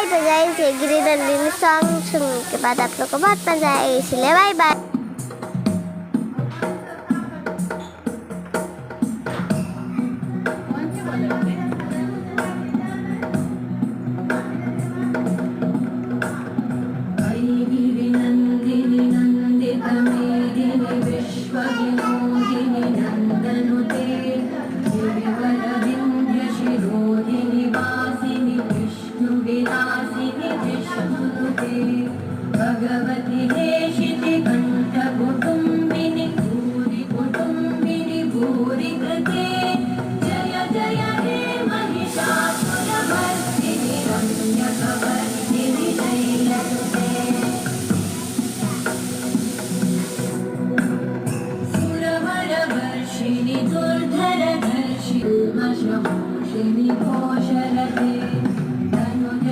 Bye. तो guys ये गिरिनंदिनी song सुनने के बाद आप लोग को बहुत मजा आएगा, इसलिए बाय बाय। भगवति देशिति कण्ठकुटुम्बिनि भूरि कुटुम्बिनि भूरि कृते जय जय हे महिषासुरमर्दिनि रम्यकवर्दिनि शैलसुते सुरवरवर्षिणि दुर्धरधर्षि उल्मषमोषिणि